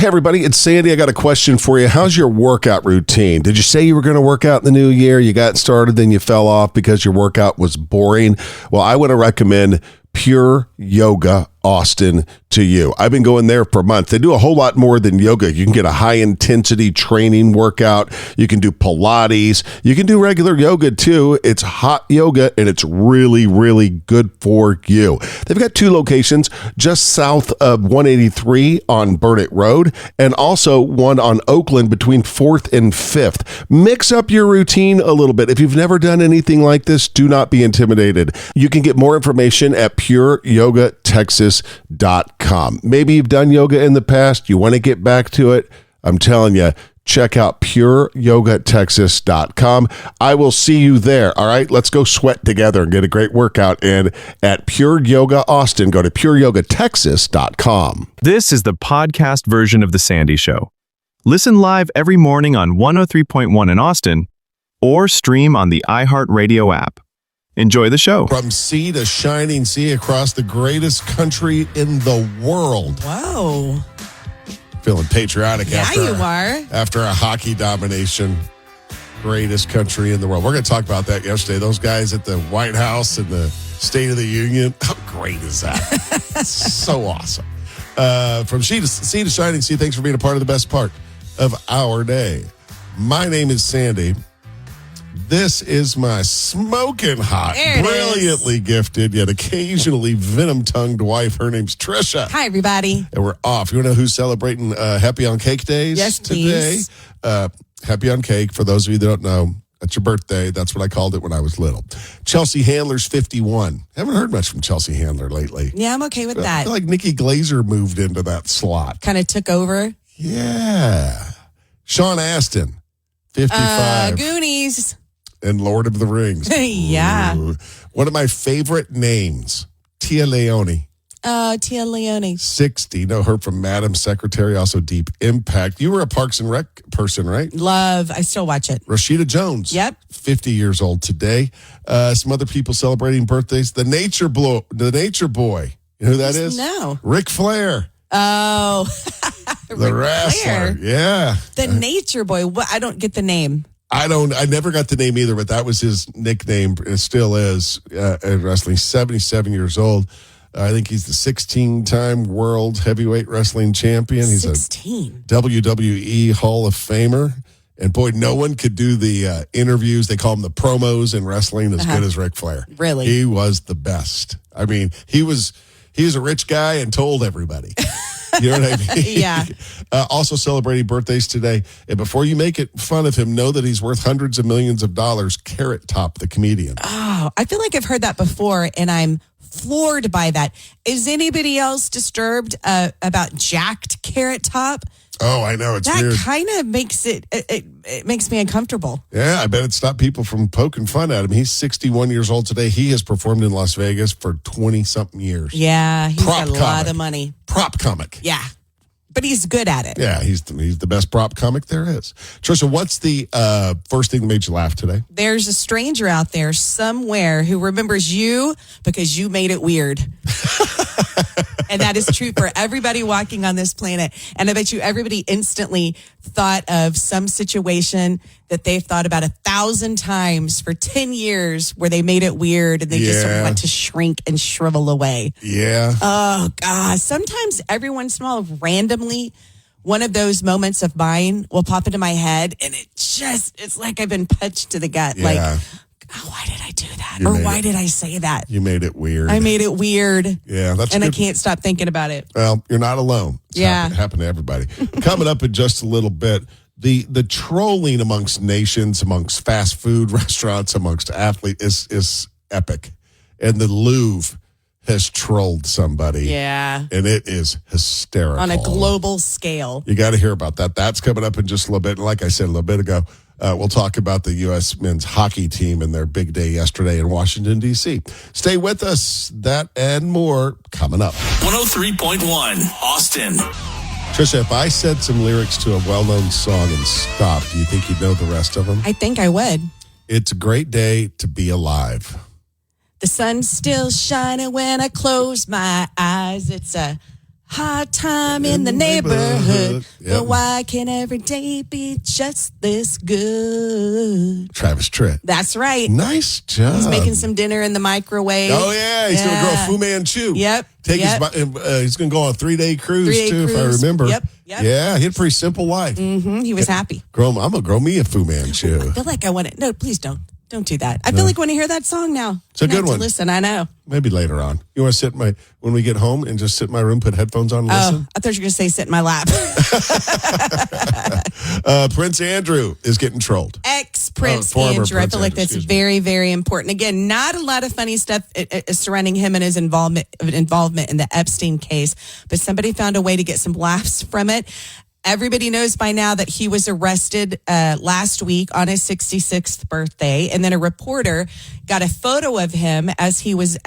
Hey, everybody, it's Sandy. I got a question for you. How's your workout routine? Did you say you were going to work out in the new year? You got started, then you fell off because your workout was boring? Well, I want to recommend Pure Yoga Austin to you. I've been going there for a month. They do a whole lot more than yoga. You can get a high-intensity training workout. You can do Pilates. You can do regular yoga, too. It's hot yoga, and it's really, really good for you. They've got 2 locations just south of 183 on Burnett Road, and also one on Oakland between 4th and 5th. Mix up your routine a little bit. If you've never done anything like this, do not be intimidated. You can get more information at pureyogatexas.com. Maybe you've done yoga in the past. You want to get back to it. I'm telling you, check out pureyogatexas.com. I will see you there. All right, let's go sweat together and get a great workout in at Pure Yoga Austin. Go to pureyogatexas.com. This is the podcast version of The Sandy Show. Listen live every morning on 103.1 in Austin or stream on the iHeartRadio app. Enjoy the show. From sea to shining sea across the greatest country in the world. Whoa. Feeling patriotic after a hockey domination. Greatest country in the world. We're going to talk about that yesterday. Those guys at the White House and the State of the Union. How great is that? So awesome. From sea to shining sea, thanks for being a part of the best part of our day. My name is Sandy. This is my smoking hot, brilliantly gifted, yet occasionally venom-tongued wife. Her name's Tricia. Hi, everybody. And we're off. You want to know who's celebrating Happy on Cake Days today? Please. Happy on Cake, for those of you that don't know, that's your birthday. That's what I called it when I was little. Chelsea Handler's 51. Haven't heard much from Chelsea Handler lately. Yeah, I'm okay with that. I feel like Nikki Glaser moved into that slot. Kind of took over. Yeah. Sean Astin, 55. Goonies. And Lord of the Rings. Yeah. Ooh. One of my favorite names, Tia Leone. Tia Leone. 60. Know her from Madam Secretary, also Deep Impact. You were a Parks and Rec person, right? Love. I still watch it. Rashida Jones. Yep. 50 years old today. Some other people celebrating birthdays. The Nature Boy. You know who that is? No. Ric Flair. Oh. The wrestler. Yeah. The Nature Boy. What? I don't get the name. I never got the name either, but that was his nickname. It still is in wrestling. 77 years old. I think he's the 16-time world heavyweight wrestling champion. He's 16. A WWE Hall of Famer. And boy, no one could do the interviews. They call them the promos in wrestling as good as Ric Flair. Really? He was the best. I mean, he was a rich guy and told everybody. You know what I mean? Yeah. Also celebrating birthdays today. And before you make it fun of him, know that he's worth hundreds of millions of dollars. Carrot Top, the comedian. Oh, I feel like I've heard that before, and I'm floored by that. Is anybody else disturbed about jacked Carrot Top? Oh, I know. It's weird. That kind of makes it makes me uncomfortable. Yeah, I bet it stopped people from poking fun at him. He's 61 years old today. He has performed in Las Vegas for 20-something years. Yeah, he's got a lot of money. Prop comic. Yeah, but he's good at it. Yeah, he's the best prop comic there is. Tricia, what's the first thing that made you laugh today? There's a stranger out there somewhere who remembers you because you made it weird. And that is true for everybody walking on this planet. And I bet you everybody instantly thought of some situation that they've thought about 1,000 times for 10 years where they made it weird and they just want to shrink and shrivel away. Yeah. Oh, God. Sometimes every once in a while, randomly, one of those moments of mine will pop into my head and it's like I've been punched to the gut. Yeah. Like, oh, why did I do that? Why did I say that? You made it weird. I made it weird. Yeah, that's and good. I can't stop thinking about it. Well, you're not alone. It's Yeah. happened to everybody. Coming up in just a little bit, the trolling amongst nations, amongst fast food restaurants, amongst athletes is epic. And the Louvre has trolled somebody. Yeah. And it is hysterical. On a global scale. You got to hear about that. That's coming up in just a little bit. And like I said a little bit ago, we'll talk about the U.S. men's hockey team and their big day yesterday in Washington, D.C. Stay with us. That and more coming up. 103.1 Austin. Tricia, if I said some lyrics to a well-known song and stopped, do you think you'd know the rest of them? I think I would. It's a great day to be alive. The sun's still shining when I close my eyes. It's a hard time in the neighborhood. Yep. But why can't every day be just this good? Travis Tritt. That's right. Nice job. He's making some dinner in the microwave. Oh, yeah. He's going to grow Fu Manchu. Yep. He's going to go on a 3-day cruise, too, if I remember. Yep. Yeah, he had a pretty simple life. He was happy. I'm going to grow me a Fu Manchu. I feel like I want to. No, please don't. Don't do that. I feel like I want to hear that song now. It's a good one. Listen, I know. Maybe later on. You want to sit when we get home and just sit in my room, put headphones on and listen? I thought you were going to say sit in my lap. Prince Andrew is getting trolled. Ex-Prince Former Andrew. I Prince feel like Andrew, that's excuse me. very, very important. Again, not a lot of funny stuff surrounding him and his involvement in the Epstein case, but somebody found a way to get some laughs from it. Everybody knows by now that he was arrested last week on his 66th birthday. And then a reporter got a photo of him as he was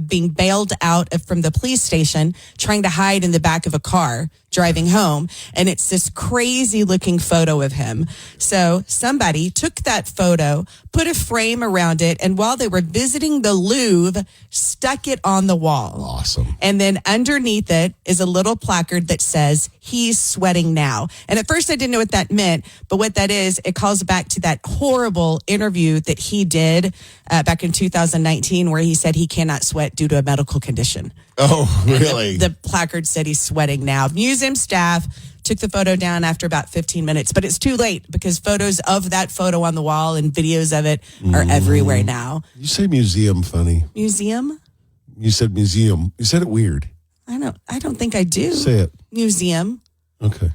being bailed out from the police station, trying to hide in the back of a car driving home. And it's this crazy looking photo of him. So somebody took that photo, put a frame around it, and while they were visiting the Louvre, stuck it on the wall. Awesome. And then underneath it is a little placard that says, "He's sweating now." And at first I didn't know what that meant, but what that is, it calls back to that horrible interview that he did back in 2019 where he said he cannot sweat due to a medical condition. Oh, really? The placard said he's sweating now. Museum staff took the photo down after about 15 minutes, but it's too late because photos of that photo on the wall and videos of it are everywhere now. You say museum funny. Museum? You said museum. You said it weird. I don't think I do. Say it. Museum. Okay.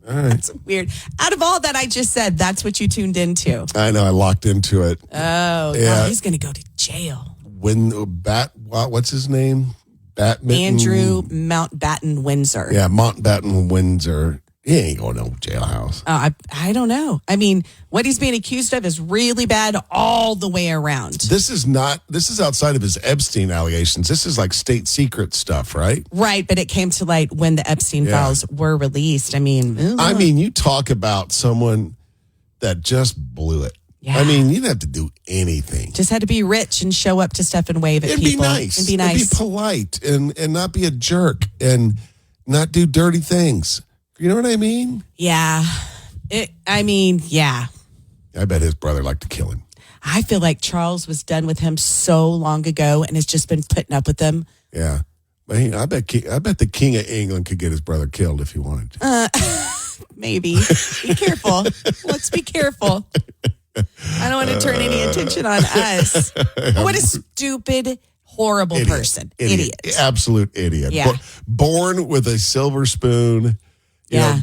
All right. That's weird. Out of all that I just said, that's what you tuned into. I know. I locked into it. Oh, Yeah. no, he's going to go to jail. What's his name? Andrew Mountbatten Windsor. Yeah, Mountbatten Windsor. He ain't going to no jailhouse. I don't know. I mean, what he's being accused of is really bad all the way around. This is outside of his Epstein allegations. This is like state secret stuff, right? Right, but it came to light when the Epstein files were released. I mean, you talk about someone that just blew it. Yeah. I mean, you didn't have to do anything. just had to be rich and show up to stuff and wave at And people. be nice. And be nice. And be polite and not be a jerk and not do dirty things. You know what I mean? Yeah. Yeah. I bet his brother liked to kill him. I feel like Charles was done with him so long ago and has just been putting up with him. Yeah. But I bet the King of England could get his brother killed if he wanted to. Maybe. Be careful. Let's be careful. I don't want to turn any attention on us. What a stupid, horrible person. Idiot. Absolute idiot. Yeah. Born with a silver spoon.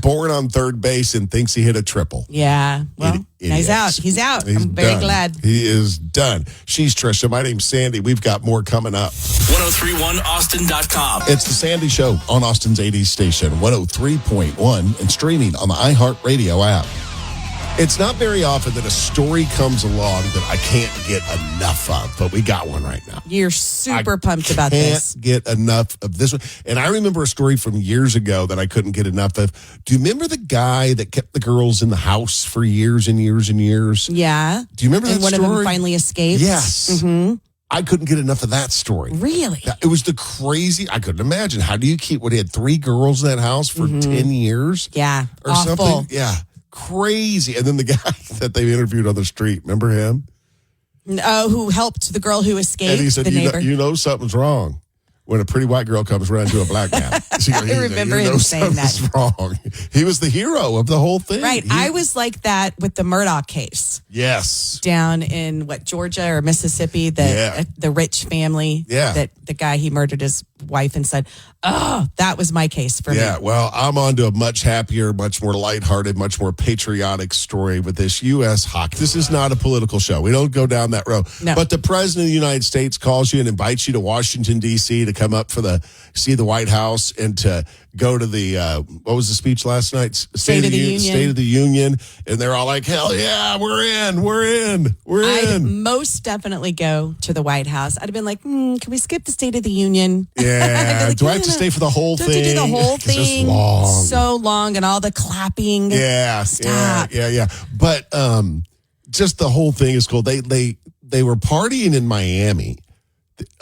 Born on third base and thinks he hit a triple. Yeah. Well, he's out. He's out. I'm very done. glad. He is done. She's Tricia. My name's Sandy. We've got more coming up. 1031austin.com. It's the Sandy Show on Austin's 80s station, 103.1, and streaming on the iHeartRadio app. It's not very often that a story comes along that I can't get enough of, but we got one right now. You're super pumped about this. Can't get enough of this one. And I remember a story from years ago that I couldn't get enough of. Do you remember the guy that kept the girls in the house for years and years and years? Yeah. Do you remember that one story? of them finally escaped? Yes. Mm-hmm. I couldn't get enough of that story. Really? It was the crazy. I couldn't imagine. How do you keep he had 3 girls in that house for 10 years? Yeah. Or Awful. something? Yeah. Crazy. And then the guy that they interviewed on the street, remember him? Who helped the girl who escaped? And he said, the neighbor. you know something's wrong when a pretty white girl comes around to a black man. I remember him saying that. Something's wrong. He was the hero of the whole thing. Right. I was like that with the Murdoch case. Yes. Down in Georgia or Mississippi, the rich family. Yeah. That the guy, he murdered his wife and said, "Oh, that was my case for me." Yeah, well, I'm on to a much happier, much more lighthearted, much more patriotic story with this U.S. hockey. This is not a political show. We don't go down that road. No. But the president of the United States calls you and invites you to Washington, D.C. to come up see the White House and to go to the, what was the speech last night? State of the Union. State of the Union. And they're all like, hell yeah, we're in. I'd most definitely go to the White House. I'd have been like, can we skip the State of the Union? Yeah. Like, Do I have to stay for the whole don't thing? you do the whole 'Cause it's thing? long. So long and all the clapping. Yeah. Stop. Yeah. But just the whole thing is cool. They were partying in Miami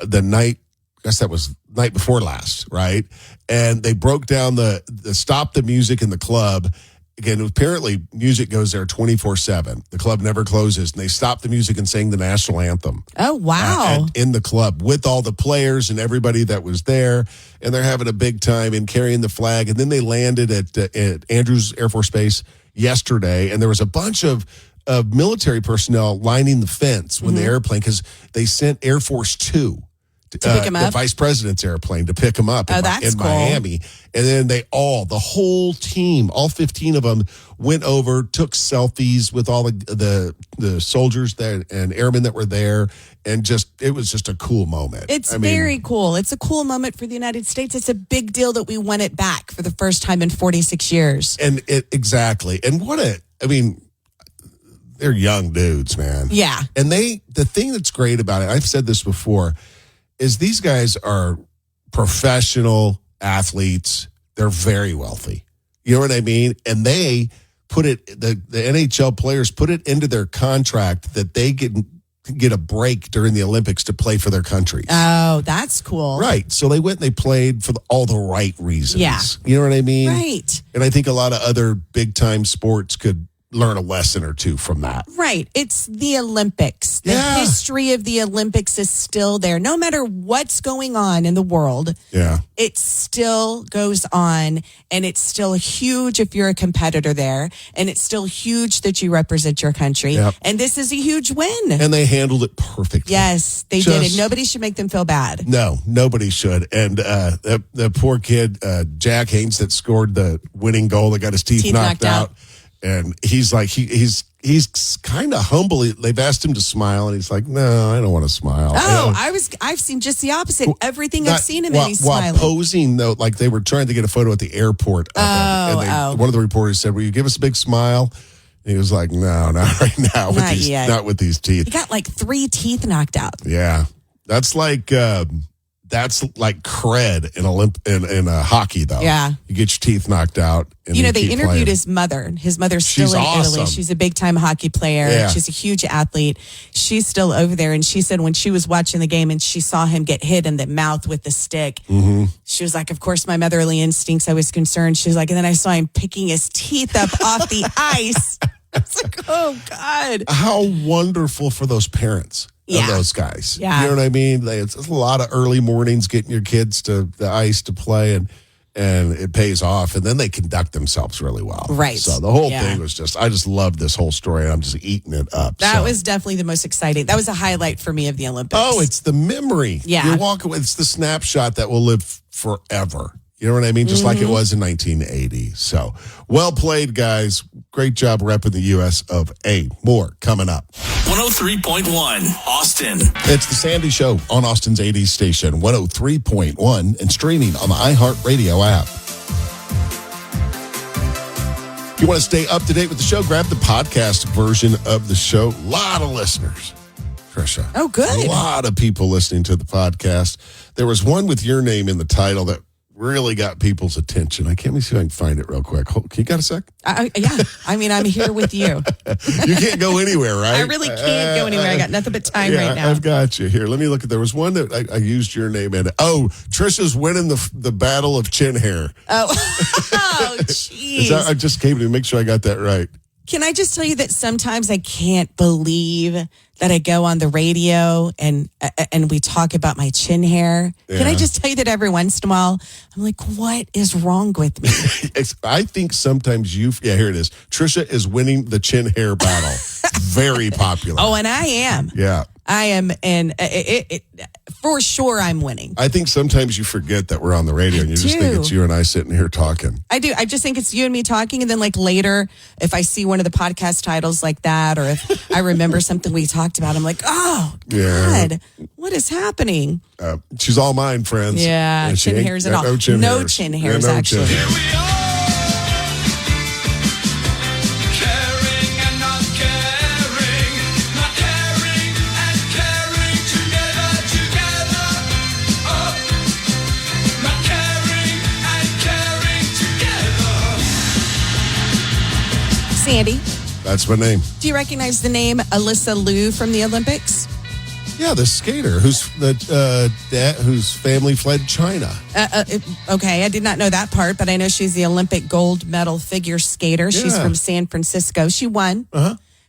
the night guess that was night before last, right? And they broke down the stop the music in the club. Again, apparently music goes there 24/7. The club never closes. And they stopped the music and sang the national anthem. Oh, wow. In the club with all the players and everybody that was there. And they're having a big time in carrying the flag. And then they landed at Andrews Air Force Base yesterday. And there was a bunch of military personnel lining the fence when the airplane, because they sent Air Force 2. To pick him up? The vice president's airplane to pick him up in cool. Miami. And then the whole team, all 15 of them went over, took selfies with all the soldiers there and airmen that were there. And it was just a cool moment. It's very cool. It's a cool moment for the United States. It's a big deal that we won it back for the first time in 46 years. And exactly. And they're young dudes, man. Yeah. And the thing that's great about it, I've said this before, is these guys are professional athletes. They're very wealthy. You know what I mean? And they put it, the NHL players put it into their contract that they get a break during the Olympics to play for their countries. Oh, that's cool. Right. So they went and they played for all the right reasons. Yeah. You know what I mean? Right. And I think a lot of other big time sports could learn a lesson or two from that. Right. It's the Olympics. The history of the Olympics is still there. No matter what's going on in the world, it still goes on, and it's still huge if you're a competitor there, and it's still huge that you represent your country. Yep. And this is a huge win. And they handled it perfectly. Yes, they did it. Nobody should make them feel bad. No, nobody should. And the poor kid, Jack Haynes, that scored the winning goal that got his teeth knocked out. And he's like, he's kind of humble. They've asked him to smile, and he's like, "No, I don't want to smile." Oh, I've seen just the opposite. Everything I've seen him in, he's smiling. While posing, though, like they were trying to get a photo at the airport. One of the reporters said, "Will you give us a big smile?" And he was like, "No, not right now. Not with these teeth." He got like 3 teeth knocked out. Yeah, that's like cred in hockey, though. Yeah, you get your teeth knocked out. And they interviewed his mother. His mother's still in Italy. She's a big time hockey player. Yeah. She's a huge athlete. She's still over there. And she said when she was watching the game and she saw him get hit in the mouth with the stick, she was like, "Of course, my motherly instincts. I was concerned." She was like, and then I saw him picking his teeth up off the ice. I was like, oh God! How wonderful for those parents. Of those guys. Yeah. You know what I mean? It's a lot of early mornings getting your kids to the ice to play, and it pays off. And then they conduct themselves really well. Right. So the whole thing was I just loved this whole story, and I'm just eating it up. That was definitely the most exciting. That was a highlight for me of the Olympics. Oh, it's the memory. Yeah. You're walking with, it's the snapshot that will live forever. You know what I mean? Just like it was in 1980. So well played, guys. Great job repping the U.S. of A. More coming up. 103.1 Austin. It's the Sandy Show on Austin's 80s station, 103.1, and streaming on the iHeartRadio app. If you want to stay up to date with the show, grab the podcast version of the show. A lot of listeners, Tricia. Oh, good. A lot of people listening to the podcast. There was one with your name in the title that really got people's attention. Let me see if I can find it real quick. You got a sec? Yeah. I mean, I'm here with you. You can't go anywhere, right? I really can't go anywhere. I got nothing but time right now. I've got you here. Let me look at. There was one that I used your name in. Oh, Tricia's winning the battle of chin hair. Oh, jeez. I just came to make sure I got that right. Can I just tell you that sometimes I can't believe that I go on the radio and we talk about my chin hair? Yeah. Can I just tell you that every once in a while, I'm like, what is wrong with me? I think sometimes here it is. Tricia is winning the chin hair battle. Very popular. Oh, and I am. Yeah. I am, and for sure I'm winning. I think sometimes you forget that we're on the radio and you just think it's you and I sitting here talking. I do. I just think it's you and me talking. And then like later, if I see one of the podcast titles like that, or if I remember something we talked about, I'm like, oh, God, what is happening? She's all mine, friends. Yeah, chin hairs and all. No chin hairs, actually. Here we are. Sandy. That's my name. Do you recognize the name Alyssa Liu from the Olympics? Yeah, the skater whose family fled China. Okay, I did not know that part, but I know she's the Olympic gold medal figure skater. She's from San Francisco. She won.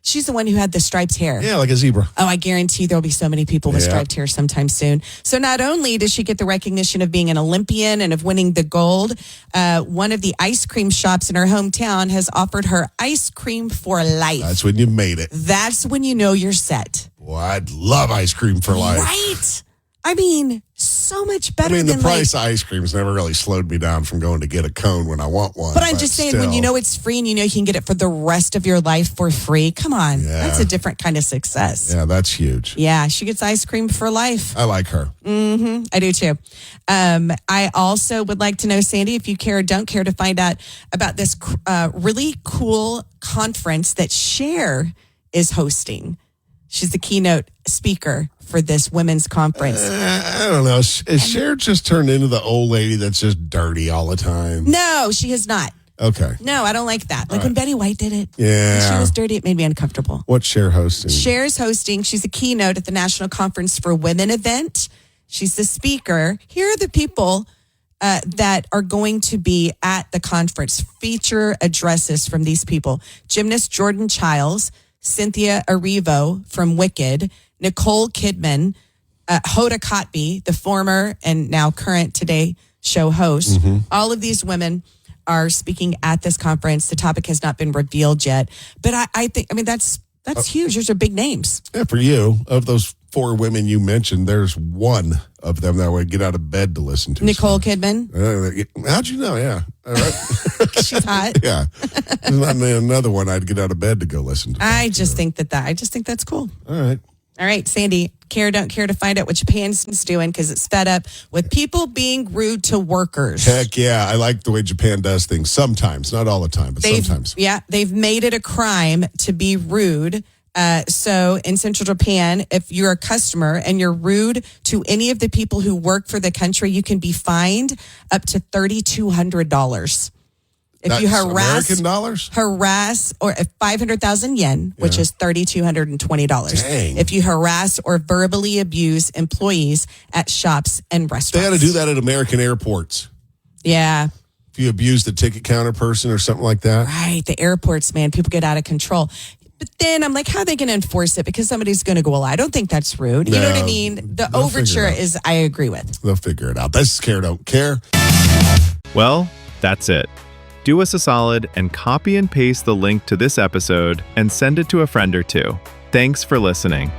She's the one who had the striped hair. Yeah, like a zebra. Oh, I guarantee there'll be so many people with striped hair sometime soon. So not only does she get the recognition of being an Olympian and of winning the gold, one of the ice cream shops in her hometown has offered her ice cream for life. That's when you made it. That's when you know you're set. Well, I'd love ice cream for life. Right? I mean, so much better than the price of ice cream's never really slowed me down from going to get a cone when I want one. But I'm just saying, when you know it's free and you know you can get it for the rest of your life for free, come on. Yeah. That's a different kind of success. Yeah, that's huge. Yeah, she gets ice cream for life. I like her. Mm-hmm. I do too. I also would like to know, Sandy, if you care or don't care, to find out about this really cool conference that Cher is hosting. She's the keynote speaker for this women's conference. I don't know. Is Cher just turned into the old lady that's just dirty all the time? No, she has not. Okay. No, I don't like that. Like when Betty White did it. Yeah. When she was dirty, it made me uncomfortable. What's Cher hosting? Cher's hosting. She's a keynote at the National Conference for Women event. She's the speaker. Here are the people that are going to be at the conference. Feature addresses from these people. Gymnast Jordan Childs, Cynthia Erivo from Wicked, Nicole Kidman, Hoda Kotb, the former and now current Today Show host. Mm-hmm. All of these women are speaking at this conference. The topic has not been revealed yet, but I think that's huge. Those are big names. Yeah, for you, of those 4 women you mentioned, there's one of them that would get out of bed to listen to. Nicole Kidman. How'd you know? Yeah. She's hot. Yeah. There's not another one I'd get out of bed to go listen to. I just think that's cool. All right, Sandy, care or don't care to find out what Japan's doing because it's fed up with people being rude to workers. Heck yeah. I like the way Japan does things sometimes, not all the time, but sometimes. Yeah, they've made it a crime to be rude. So in central Japan, if you're a customer and you're rude to any of the people who work for the country, you can be fined up to $3,200. If you American dollars? Or 500,000 yen, which is $3,220. Dang. If you harass or verbally abuse employees at shops and restaurants. They ought to do that at American airports. Yeah. If you abuse the ticket counter person or something like that. Right. The airports, man, people get out of control. But then I'm like, how are they going to enforce it? Because somebody's going to go, well, I don't think that's rude. You know what I mean? The overture is, I agree with. They'll figure it out. This is Care Don't Care. Well, that's it. Do us a solid and copy and paste the link to this episode and send it to a friend or two. Thanks for listening.